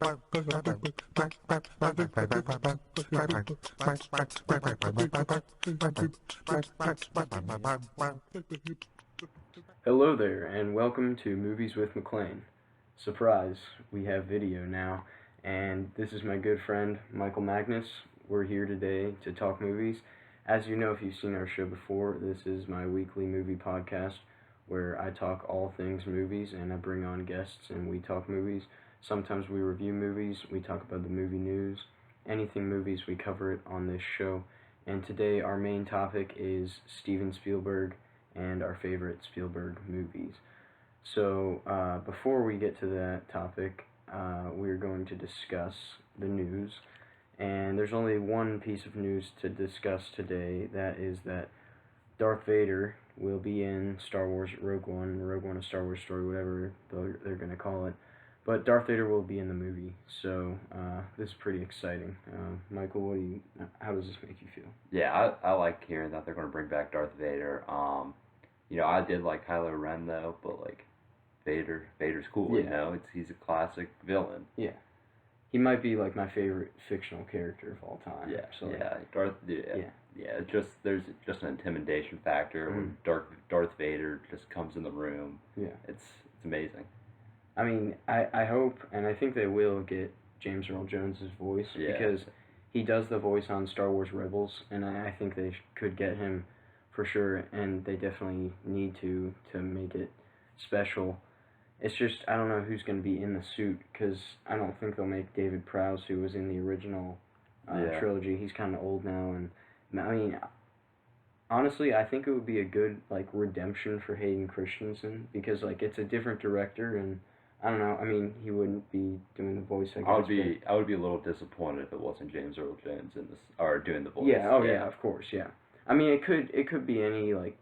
Hello there, and welcome to Movies with MacLean. Surprise, we have video now, and this is my good friend Michael Magness. We're here today to talk movies. As you know, if you've seen our show before, this is my weekly movie podcast where I talk all things movies and I bring on guests and we talk movies. Sometimes we review movies, we talk about the movie news, anything movies, we cover it on this show. And today our main topic is Steven Spielberg and our favorite Spielberg movies. So before we get to that topic, we're going to discuss the news. And there's only one piece of news to discuss today, that is that Darth Vader will be in Star Wars Rogue One, A Star Wars Story, whatever they're going to call it. But Darth Vader will be in the movie, so this is pretty exciting. Michael, how does this make you feel? Yeah, I like hearing that they're going to bring back Darth Vader. I did like Kylo Ren though, but like Vader's cool. Yeah. He's a classic villain. Yeah, he might be like my favorite fictional character of all time. Yeah, so, It's just there's just an intimidation factor when Darth Vader just comes in the room. Yeah, it's amazing. I mean, I hope, and I think they will get James Earl Jones' voice, because he does the voice on Star Wars Rebels, and I think they could get him for sure, and they definitely need to make it special. It's just, I don't know who's going to be in the suit, because I don't think they'll make David Prowse, who was in the original trilogy. He's kind of old now, and I mean, honestly, I think it would be a good, like, redemption for Hayden Christensen, because, like, it's a different director, and I don't know. I mean, he wouldn't be doing the voice. I would be a little disappointed if it wasn't James Earl Jones in this or doing the voice. Yeah. Oh yeah. Of course. Yeah. I mean, it could be any like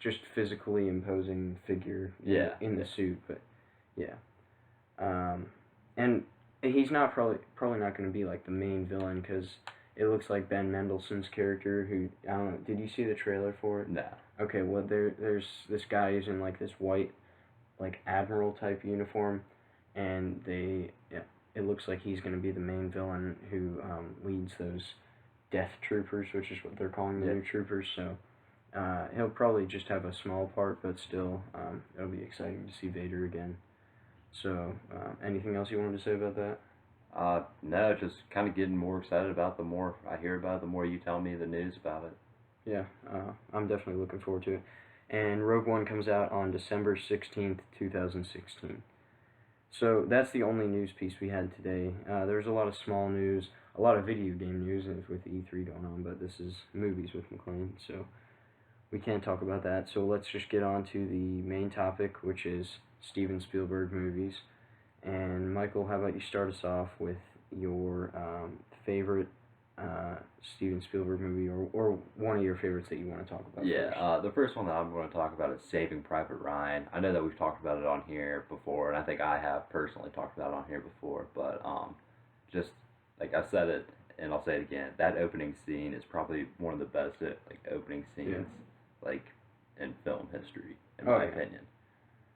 just physically imposing figure. In the suit, but yeah. And he's not probably not going to be like the main villain, because it looks like Ben Mendelsohn's character. Who, I don't know. Did you see the trailer for it? No. Okay. Well, there's this guy who's in like this white, like admiral type uniform, and it looks like he's going to be the main villain who leads those death troopers, which is what they're calling the new troopers. So he'll probably just have a small part, but still it'll be exciting to see Vader again. So anything else you wanted to say about that? No, just kind of getting more excited about the more I hear about it, the more you tell me the news about it. Yeah, I'm definitely looking forward to it. And Rogue One comes out on December 16th, 2016. So that's the only news piece we had today. There's a lot of small news, a lot of video game news with E3 going on, but this is Movies with MacLean, so we can't talk about that. So let's just get on to the main topic, which is Steven Spielberg movies. And Michael, how about you start us off with your favorite Steven Spielberg movie, or one of your favorites that you want to talk about first. The first one that I'm going to talk about is Saving Private Ryan. I know that we've talked about it on here before, and I think I have personally talked about it on here before, but just like I said it, and I'll say it again, that opening scene is probably one of the best opening scenes like in film history, in my opinion.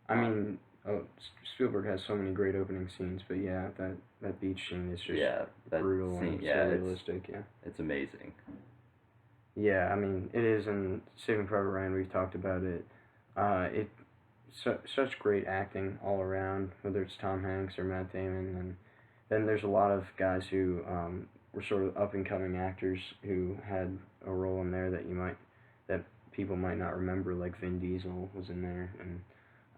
I mean, Spielberg has so many great opening scenes, but yeah, that beach scene is just brutal and so realistic. It's amazing. Yeah, I mean, it is. In Saving Private Ryan, we've talked about it. Such great acting all around, whether it's Tom Hanks or Matt Damon, and then there's a lot of guys who were sort of up and coming actors who had a role in there that people might not remember, like Vin Diesel was in there, and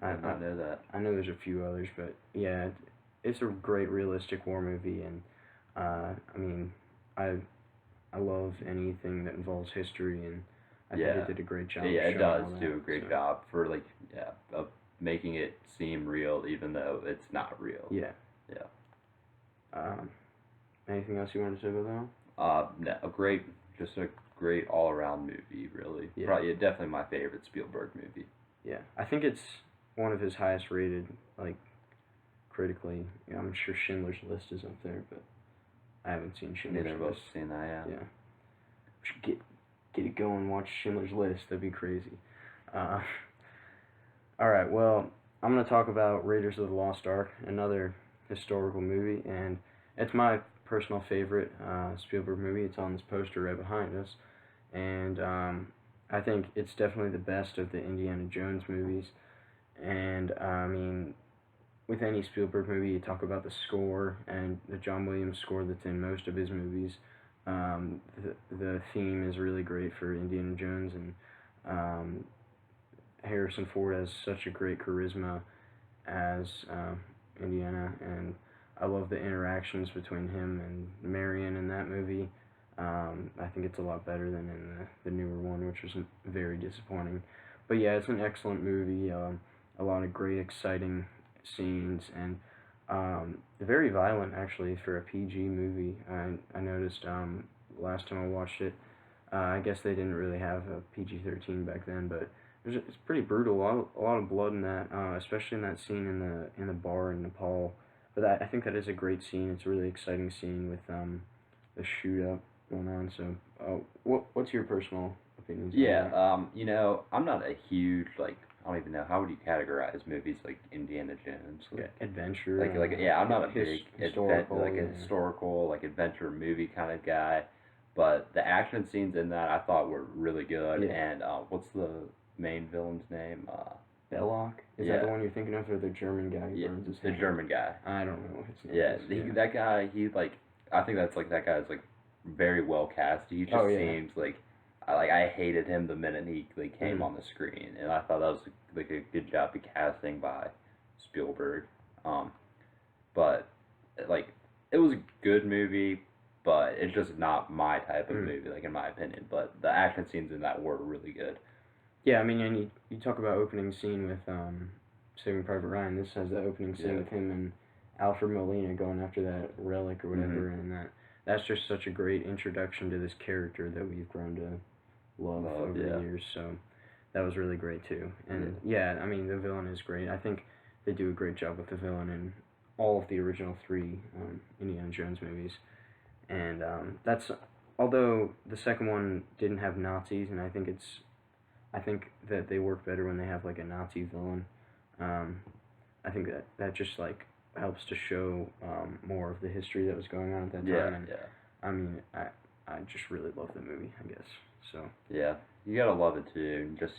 I did not know that. I know there's a few others, but yeah, it's a great realistic war movie, and I mean, I love anything that involves history, and I think it did a great job. Yeah, it does do a great job for of making it seem real, even though it's not real. Yeah. Anything else you wanted to say about that? No, just a great all around movie, really. Yeah. Probably definitely my favorite Spielberg movie. Yeah, I think it's one of his highest rated, like, critically. Yeah, I'm sure Schindler's List is up there, but I haven't seen Schindler's List. Neither of us have seen that, yeah. We should get it going and watch Schindler's List. That'd be crazy. Alright, well, I'm going to talk about Raiders of the Lost Ark, another historical movie, and it's my personal favorite Spielberg movie. It's on this poster right behind us, and I think it's definitely the best of the Indiana Jones movies. And I mean, with any Spielberg movie, you talk about the score and the John Williams score that's in most of his movies. The theme is really great for Indiana Jones, and Harrison Ford has such a great charisma as Indiana, and I love the interactions between him and Marion in that movie. I think it's a lot better than in the newer one, which was very disappointing. But yeah, it's an excellent movie. A lot of great, exciting scenes, and very violent actually for a PG movie. I noticed last time I watched it. I guess they didn't really have a PG-13 back then, but it's pretty brutal. A lot of blood in that, especially in that scene in the bar in Nepal. But I think that is a great scene. It's a really exciting scene with the shootout going on. So, what's your personal opinions? Yeah, I'm not a huge I don't even know how would you categorize movies like Indiana Jones, adventure. I'm not a big historical, historical adventure movie kind of guy, but the action scenes in that I thought were really good. Yeah. And what's the main villain's name? Belloc? Is that the one you're thinking of, or the German guy who burns his hand? The German guy. I don't know his name. Yeah, that guy. I think that guy's very well cast. He just seems I hated him the minute he came on the screen, and I thought that was a good job of casting by Spielberg. But it was a good movie, but it's just not my type of movie, in my opinion. But the action scenes in that were really good. Yeah, I mean, and you talk about opening scene with Saving Private Ryan. This has the opening scene with him and Alfred Molina going after that relic or whatever, and that's just such a great introduction to this character that we've grown to love over the years. So that was really great too. And I mean, the villain is great. I think they do a great job with the villain in all of the original 3 Indiana Jones movies. And that's, although the second one didn't have Nazis, and I think that they work better when they have a Nazi villain. I think that just helps to show more of the history that was going on at that time. And I mean, I just really love the movie, I guess. So yeah, you gotta love it too. And just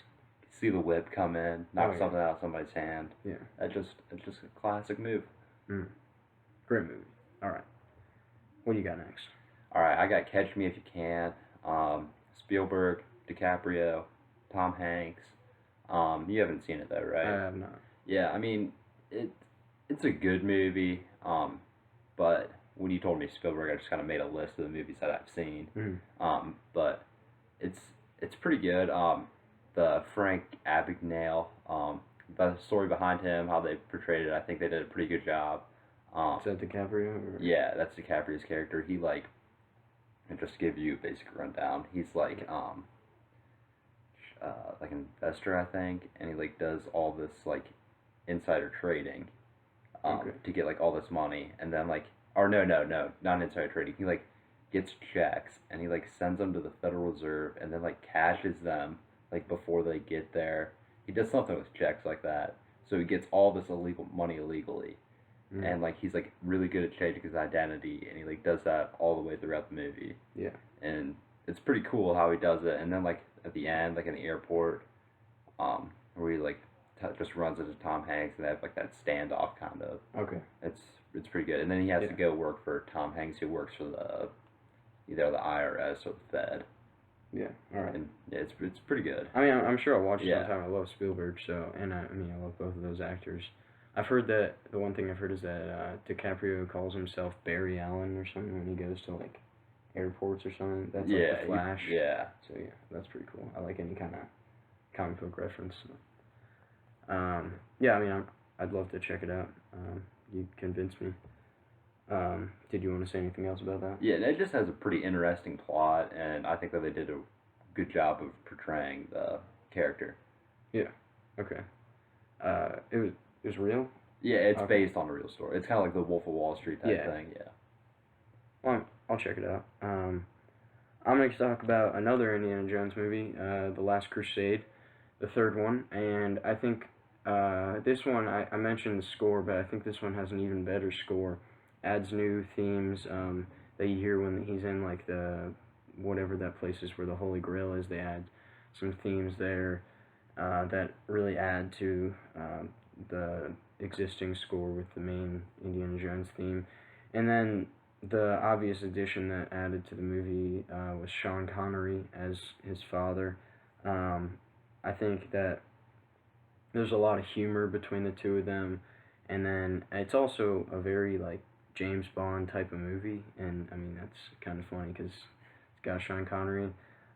see the whip come in, knock something out of somebody's hand. Yeah, it's just a classic move. Great movie. All right, what do you got next? All right, I got Catch Me If You Can. Spielberg, DiCaprio, Tom Hanks. You haven't seen it though, right? I have not. Yeah, I mean, it's a good movie. But when you told me Spielberg, I just kind of made a list of the movies that I've seen. But it's pretty good. The Frank Abagnale, the story behind him, how they portrayed it, I think they did a pretty good job. Is that DiCaprio? Or? Yeah, that's DiCaprio's character. He and just to give you a basic rundown, he's an investor, I think, and he does all this insider trading to get all this money, and then or no, not insider trading. He gets checks and he sends them to the Federal Reserve and then cashes them before they get there. He does something with checks like that, so he gets all this illegal money illegally, and he's really good at changing his identity, and he does that all the way throughout the movie. Yeah, and it's pretty cool how he does it. And then at the end, in the airport, where he just runs into Tom Hanks, and they have that standoff kind of. Okay. It's pretty good. And then he has to go work for Tom Hanks, who works for either the IRS or the Fed. Yeah. All right. And it's pretty good. I mean, I'm sure I'll watch it sometime. I love Spielberg, so, and I love both of those actors. I've heard that the one thing I've heard is that DiCaprio calls himself Barry Allen or something when he goes to airports or something. That's the Flash. Yeah. So yeah, that's pretty cool. I like any kind of comic book reference. Yeah, I mean, I'd love to check it out. You convinced me. Did you want to say anything else about that? Yeah, it just has a pretty interesting plot, and I think that they did a good job of portraying the character. Yeah. Okay. It was real? Yeah, it's based on a real story. It's kind of like the Wolf of Wall Street type thing. Yeah. Well, I'll check it out. I'm going to talk about another Indiana Jones movie, The Last Crusade, the third one, and I think This one, I mentioned the score, but I think this one has an even better score. Adds new themes that you hear when he's in like the whatever that place is where the Holy Grail is. They add some themes there that really add to the existing score with the main Indiana Jones theme. And then the obvious addition that added to the movie was Sean Connery as his father. I think that there's a lot of humor between the two of them, and then it's also a very like James Bond type of movie, and I mean that's kind of funny because it's got Sean Connery.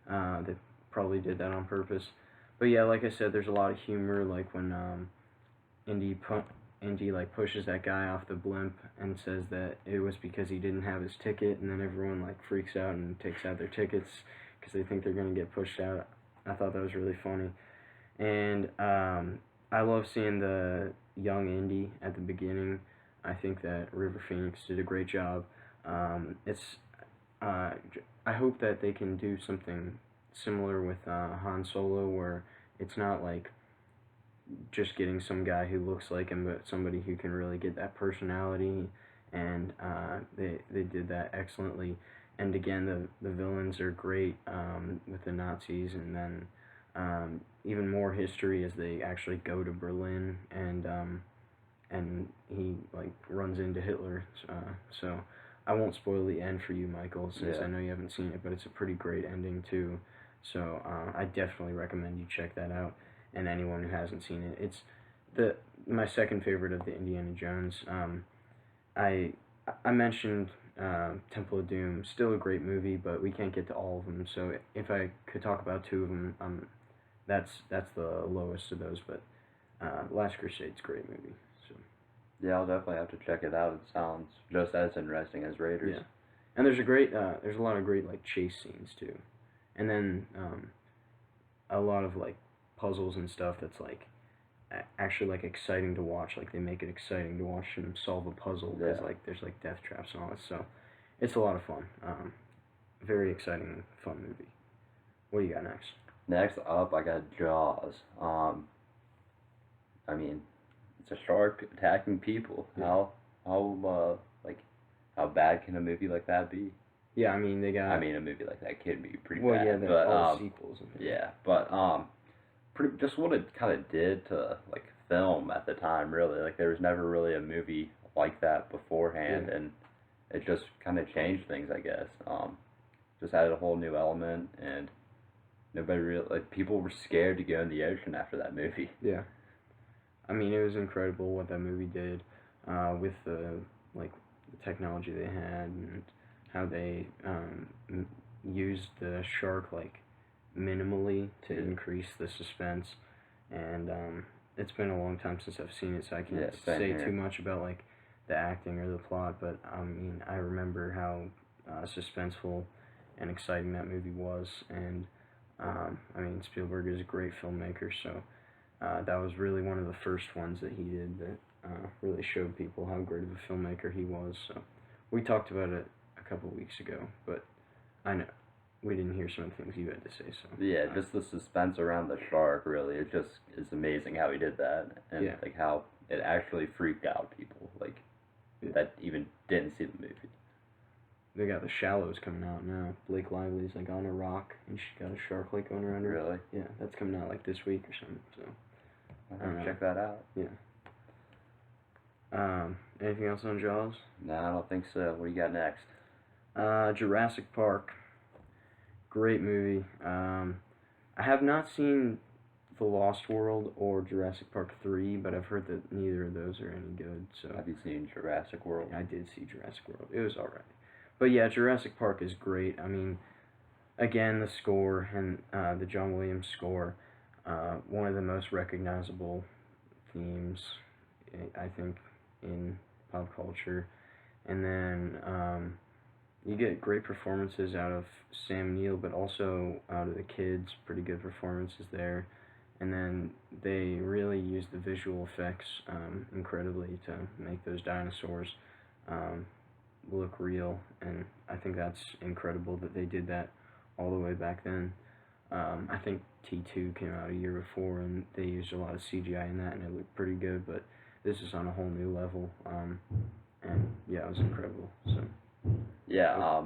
They probably did that on purpose, but yeah, like I said, there's a lot of humor, like when Indy like pushes that guy off the blimp and says that it was because he didn't have his ticket, and then everyone like freaks out and takes out their tickets because they think they're gonna get pushed out. I thought that was really funny. And I love seeing the young Indy at the beginning. I think that River Phoenix did a great job. It's I hope that they can do something similar with Han Solo, where it's not like just getting some guy who looks like him, but somebody who can really get that personality. And they did that excellently. And again, the villains are great with the Nazis, and then even more history as they actually go to Berlin, and he like runs into Hitler. So I won't spoil the end for you, Michael, since I know you haven't seen it, but it's a pretty great ending too. So I definitely recommend you check that out. And anyone who hasn't seen it, it's my second favorite of the Indiana Jones. I mentioned Temple of Doom, still a great movie, but we can't get to all of them. So if I could talk about two of them, that's the lowest of those. But Last Crusade's a great movie. So Yeah, I'll definitely have to check it out. It sounds just as interesting as Raiders. yeah, and there's a lot of great like chase scenes too, and then a lot of like puzzles and stuff that's like actually like exciting to watch. Like they make it exciting to watch them solve a puzzle because like there's like death traps and all that. So it's a lot of fun. Very exciting, fun movie. What do you got next? Next up, I got Jaws. I mean, it's a shark attacking people. Yeah. How bad can a movie like that be? Yeah, I mean they got. I mean, a movie like that can be pretty well, bad. yeah, but all sequels. yeah, but pretty just what it kind of did to like film at the time. Really, like there was never really a movie like that beforehand, and it just kind of changed things, I guess. Just added a whole new element, and nobody really like people were scared to go in the ocean after that movie. Yeah, I mean it was incredible what that movie did with the like the technology they had and how they used the shark like minimally to increase the suspense. And it's been a long time since I've seen it, so I can't say too much about like the acting or the plot, but I mean I remember how suspenseful and exciting that movie was. And I mean Spielberg is a great filmmaker, so that was really one of the first ones that he did that really showed people how great of a filmmaker he was. So we talked about it a couple of weeks ago, but I know we didn't hear some of the things you had to say. So yeah, just the suspense around the shark, really, it just is amazing how he did that, and like how it actually freaked out people like that even didn't see the movie. They got The Shallows coming out now. Blake Lively's like on a rock, and she's got a shark like going around her. Really? Yeah, that's coming out like this week or something. So I don't know. Check that out. Yeah. Anything else on Jaws? No, I don't think so. What do you got next? Jurassic Park. Great movie. I have not seen The Lost World or Jurassic Park 3, but I've heard that neither of those are any good. So have you seen Jurassic World? I did see Jurassic World. It was alright. But yeah, Jurassic Park is great. I mean, again, the score and the John Williams score, one of the most recognizable themes, I think, in pop culture. And then you get great performances out of Sam Neill, but also out of the kids, pretty good performances there. And then they really use the visual effects incredibly to make those dinosaurs look real, and I think that's incredible that they did that all the way back then. I think T2 came out a year before, and they used a lot of CGI in that, and it looked pretty good. But this is on a whole new level, and yeah, it was incredible. So Yeah,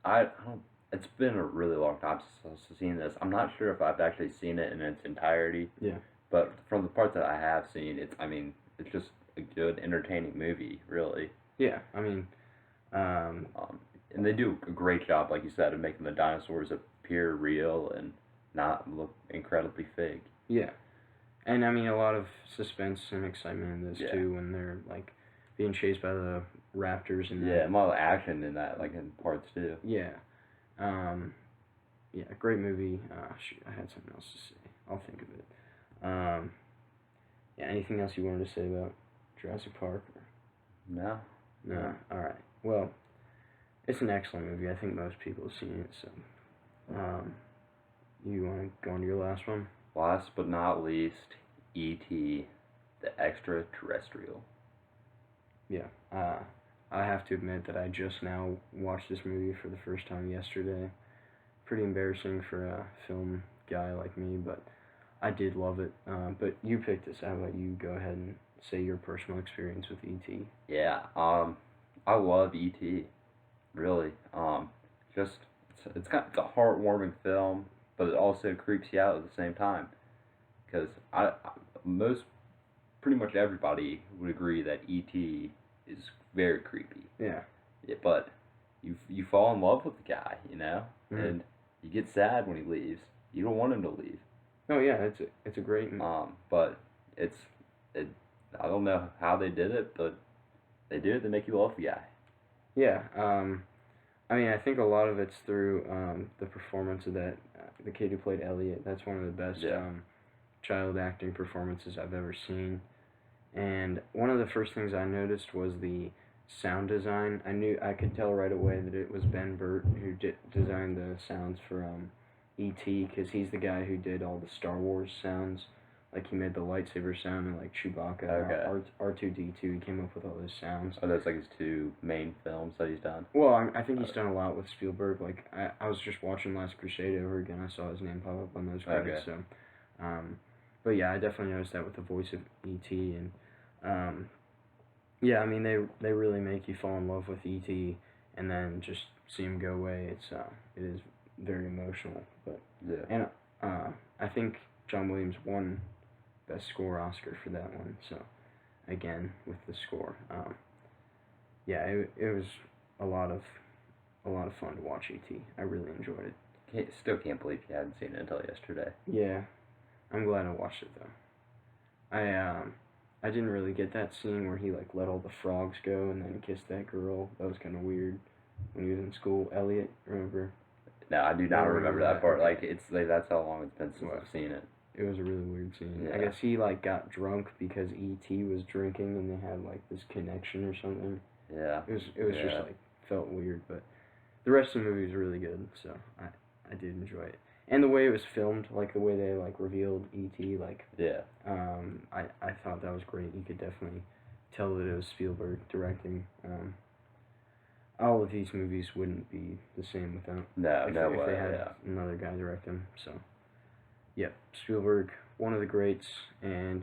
I don't. It's been a really long time since I've seen this. I'm not sure if I've actually seen it in its entirety. Yeah. But from the part that I have seen, it's just a good, entertaining movie, really. Yeah, I mean, And they do a great job, like you said, of making the dinosaurs appear real and not look incredibly fake. yeah, and I mean a lot of suspense and excitement in this Yeah. too, when they're like being chased by the raptors and Yeah, and a lot of action in that, like in parts too. yeah, yeah, great movie. Shoot, I had something else to say. I'll think of it. Yeah, anything else you wanted to say about Jurassic Park? No. No. All right. Well, it's an excellent movie. I think most people have seen it. So, you want to go on to your last one? Last but not least, E.T., the extraterrestrial. Yeah. I have to admit that I just now watched this movie for the first time yesterday. Pretty embarrassing for a film guy like me, but I did love it. But you picked this. How about you go ahead and say your personal experience with E.T.? Yeah, I love E.T. Really. Just it's a heartwarming film, but it also creeps you out at the same time. Because pretty much everybody would agree that E.T. is very creepy. Yeah. But you fall in love with the guy, Mhm. and you get sad when he leaves. You don't want him to leave. Oh yeah, it's a great. But I don't know how they did it, but they do it. They make you love the guy. Yeah. I mean, I think a lot of it's through the performance of that the kid who played Elliot. That's one of the best child acting performances I've ever seen. And one of the first things I noticed was the sound design. I could tell right away that it was Ben Burtt who designed the sounds for E.T. because he's the guy who did all the Star Wars sounds. Like he made the lightsaber sound and like Chewbacca, Okay. R2D2. He came up with all those sounds. Oh, that's like his two main films that he's done. Well, I think he's done a lot with Spielberg. Like I was just watching Last Crusade over again. I saw his name pop up on those credits. Okay. So, but yeah, I definitely noticed that with the voice of E.T. and yeah, I mean they really make you fall in love with E.T. and then just see him go away. It is very emotional. But Yeah. and I think John Williams won Best Score Oscar for that one. So again with the score, yeah, it was a lot of fun to watch E.T. I really enjoyed it. Still can't believe you hadn't seen it until yesterday. Yeah, I'm glad I watched it though. I didn't really get that scene where he like let all the frogs go and then kissed that girl. That was kind of weird when he was in school. Elliot, remember? No, I do not remember that part. Okay. Like that's how long it's been since I've seen it. It was a really weird scene. Yeah. I guess he like got drunk because E.T. was drinking and they had like this connection or something. Yeah. It was just like felt weird, but the rest of the movie was really good, so I did enjoy it. And the way it was filmed, like the way they like revealed E.T., like Yeah. I thought that was great. You could definitely tell that it was Spielberg directing. All of these movies wouldn't be the same without if they had another guy direct them. So, yep, Spielberg, one of the greats, and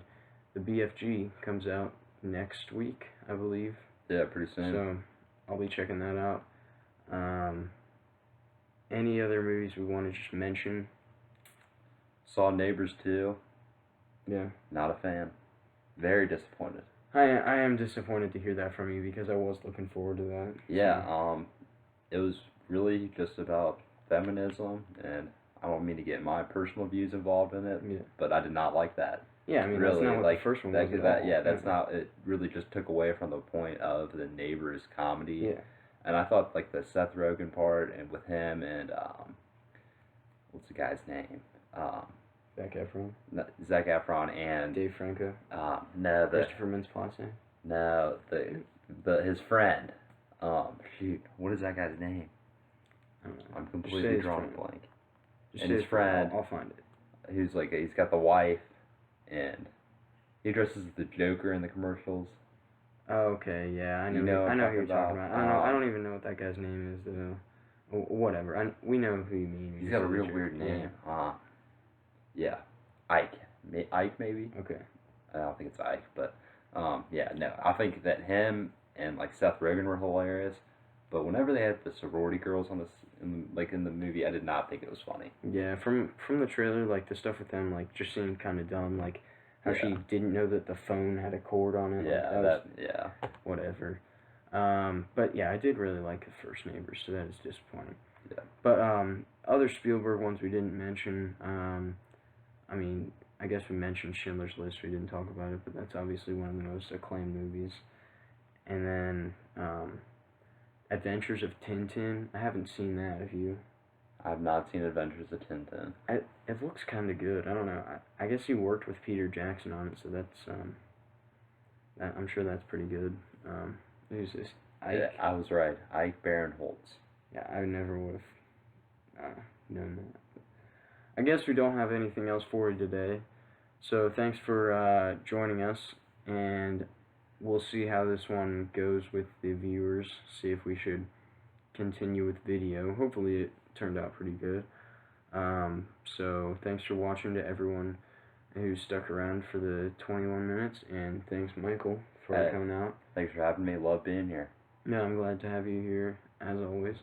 the BFG comes out next week, I believe. Yeah, pretty soon. So, I'll be checking that out. Any other movies we want to just mention? Saw Neighbors 2. Yeah. Not a fan. Very disappointed. I am disappointed to hear that from you because I was looking forward to that. Yeah, it was really just about feminism, and I don't mean to get my personal views involved in it, but I did not like that. Yeah, I mean, really, that's not what the first one was at all. That's not, it really just took away from the point of the Neighbors comedy. Yeah. And I thought, like, the Seth Rogen part, and with him and, what's the guy's name? Zac Efron. Zac Efron and Dave Franco. No, Christopher Mintz-Plasse. No, his friend. Shoot, what is that guy's name? I don't know. I'm completely drawing a blank. And his friend. I'll find it. Who's like, he's got the wife, and he dresses as the Joker in the commercials. Oh, okay, yeah, I know. I know who you're talking about. I don't even know what that guy's name is though. Whatever. We know who you mean. He's got a real weird name. Yeah, Ike. Ike maybe. Okay. I don't think it's Ike, but yeah, no. I think that him and like Seth Rogen were hilarious, but whenever they had the sorority girls on this, in the movie, I did not think it was funny. Yeah, from the trailer, like the stuff with them, like just seemed kind of dumb, like how Yeah. she didn't know that the phone had a cord on it. Yeah, like, yeah. Whatever. But yeah, I did really like the first Neighbors, so that is disappointing. Yeah. But other Spielberg ones we didn't mention. I mean, I guess we mentioned Schindler's List. We didn't talk about it, but that's obviously one of the most acclaimed movies. And then Adventures of Tintin. I haven't seen that. Have you? I have not seen Adventures of Tintin. It looks kind of good. I don't know. I guess he worked with Peter Jackson on it, so that's I'm sure that's pretty good. Who's this? Ike? Yeah, I was right. Ike Barinholtz. Yeah, I never would have known that. I guess we don't have anything else for you today. So thanks for joining us, and we'll see how this one goes with the viewers. See if we should continue with video. Hopefully it turned out pretty good. So thanks for watching to everyone who stuck around for the 21 minutes, and thanks Michael for coming out. Thanks for having me. Love being here. Yeah, I'm glad to have you here as always.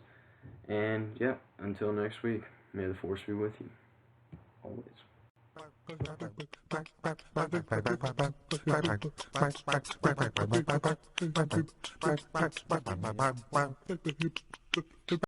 And yeah, until next week, may the force be with you. Always.